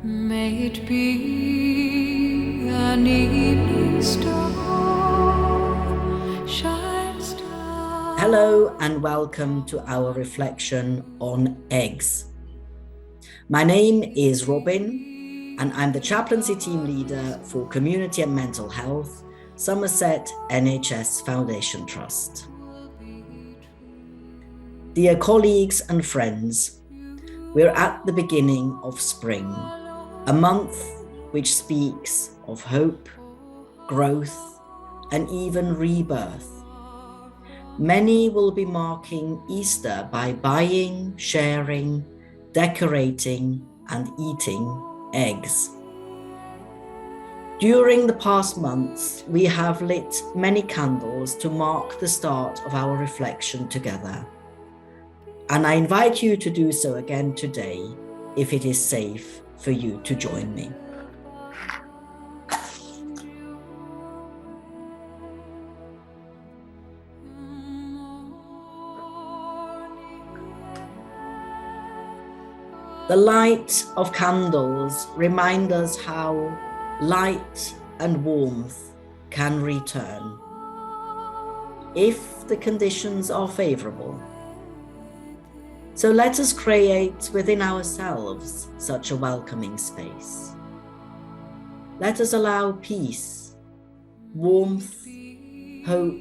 May it be an evening star, shine star. Hello and welcome to our reflection on eggs. My name is Robin and I'm the Chaplaincy team leader for Community and Mental Health, Somerset NHS Foundation Trust. Dear colleagues and friends, we're at the beginning of spring, a month which speaks of hope, growth, and even rebirth. Many will be marking Easter by buying, sharing, decorating, and eating eggs. During the past months, we have lit many candles to mark the start of our reflection together. And I invite you to do so again today, if it is safe for you to join me. The light of candles remind us how light and warmth can return, if the conditions are favorable. So let us create within ourselves such a welcoming space. Let us allow peace, warmth, hope,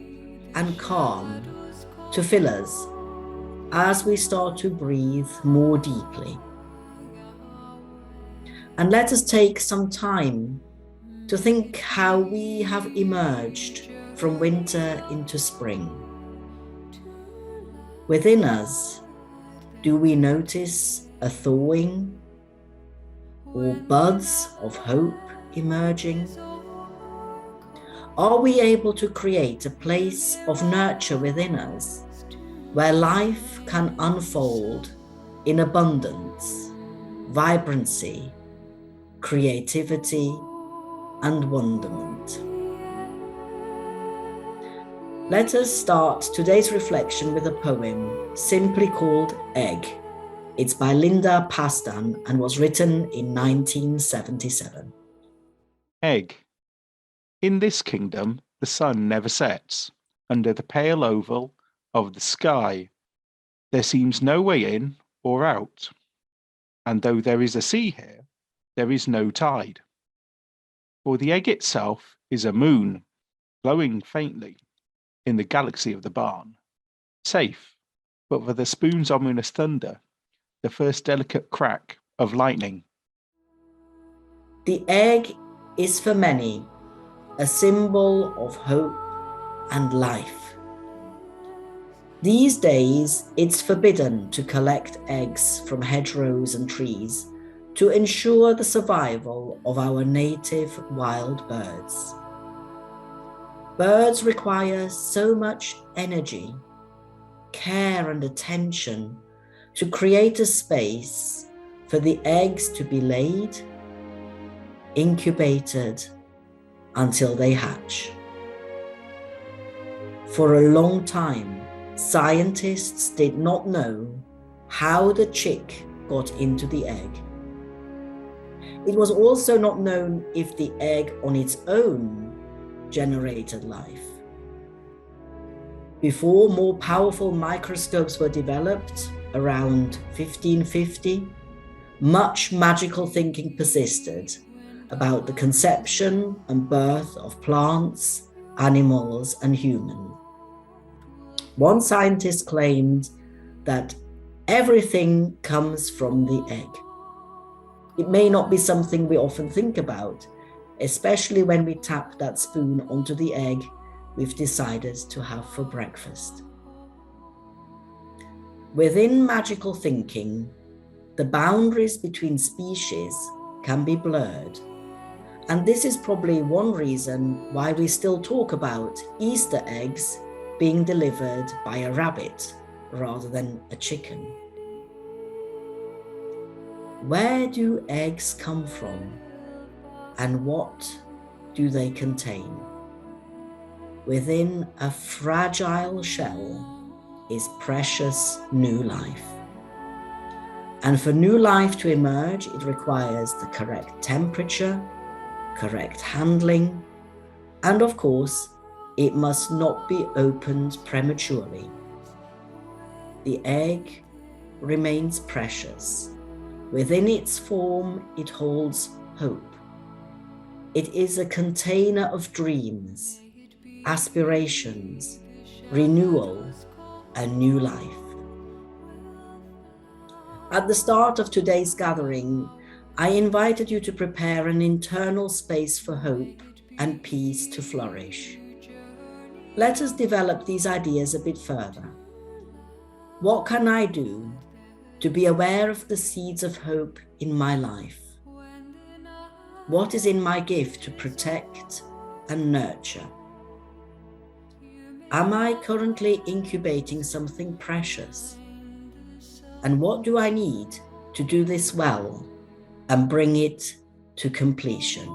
and calm to fill us as we start to breathe more deeply. And let us take some time to think how we have emerged from winter into spring. Within us, do we notice a thawing or buds of hope emerging? Are we able to create a place of nurture within us where life can unfold in abundance, vibrancy, creativity, and wonderment? Let us start today's reflection with a poem simply called Egg. It's by Linda Pastan and was written in 1977. Egg. In this kingdom, the sun never sets. Under the pale oval of the sky, there seems no way in or out. And though there is a sea here, there is no tide. For the egg itself is a moon, glowing faintly in the galaxy of the barn, safe, but for the spoon's ominous thunder, the first delicate crack of lightning. The egg is for many a symbol of hope and life. These days, it's forbidden to collect eggs from hedgerows and trees to ensure the survival of our native wild birds. Birds require so much energy, care, and attention to create a space for the eggs to be laid, incubated, until they hatch. For a long time, scientists did not know how the chick got into the egg. It was also not known if the egg on its own generated life. Before more powerful microscopes were developed around 1550, much magical thinking persisted about the conception and birth of plants, animals, and humans. One scientist claimed that everything comes from the egg. It may not be something we often think about, especially when we tap that spoon onto the egg we've decided to have for breakfast. Within magical thinking, the boundaries between species can be blurred. And this is probably one reason why we still talk about Easter eggs being delivered by a rabbit rather than a chicken. Where do eggs come from? And what do they contain? Within a fragile shell is precious new life. And for new life to emerge, it requires the correct temperature, correct handling, and of course, it must not be opened prematurely. The egg remains precious. Within its form, it holds hope. It is a container of dreams, aspirations, renewal, and new life. At the start of today's gathering, I invited you to prepare an internal space for hope and peace to flourish. Let us develop these ideas a bit further. What can I do to be aware of the seeds of hope in my life? What is in my gift to protect and nurture? Am I currently incubating something precious? And what do I need to do this well and bring it to completion?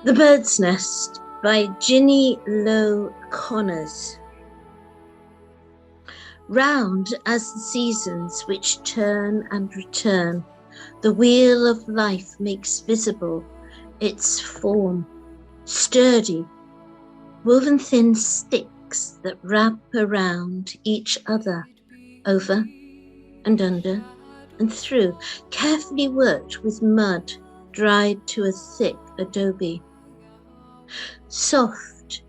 The Bird's Nest by Ginny Lowe Connors. Round as the seasons which turn and return, the wheel of life makes visible its form, sturdy, woven thin sticks that wrap around each other, over and under and through, carefully worked with mud dried to a thick adobe. Soft,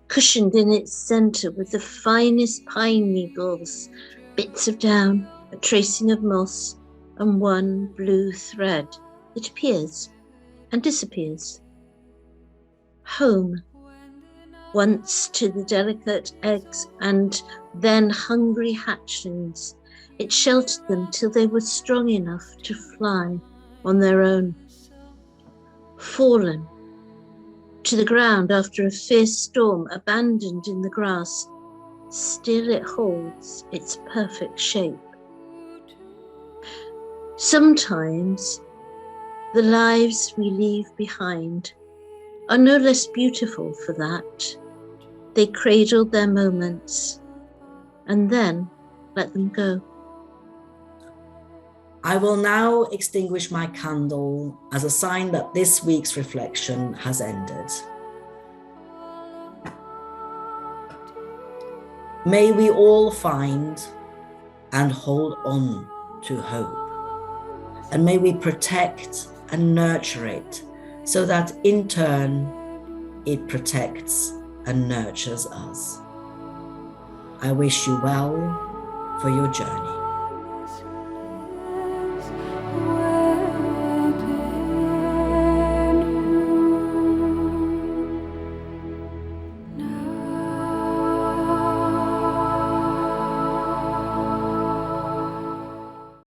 cushioned in its center with the finest pine needles Bits of down, a tracing of moss, and one blue thread that appears and disappears. Home, once to the delicate eggs and then hungry hatchlings. It sheltered them till they were strong enough to fly on their own. Fallen to the ground after a fierce storm, abandoned in the grass, still it holds its perfect shape. Sometimes the lives we leave behind are no less beautiful for that. They cradled their moments and then let them go. I will now extinguish my candle as a sign that this week's reflection has ended. May we all find and hold on to hope, and may we protect and nurture it so that in turn it protects and nurtures us. I wish you well for your journey.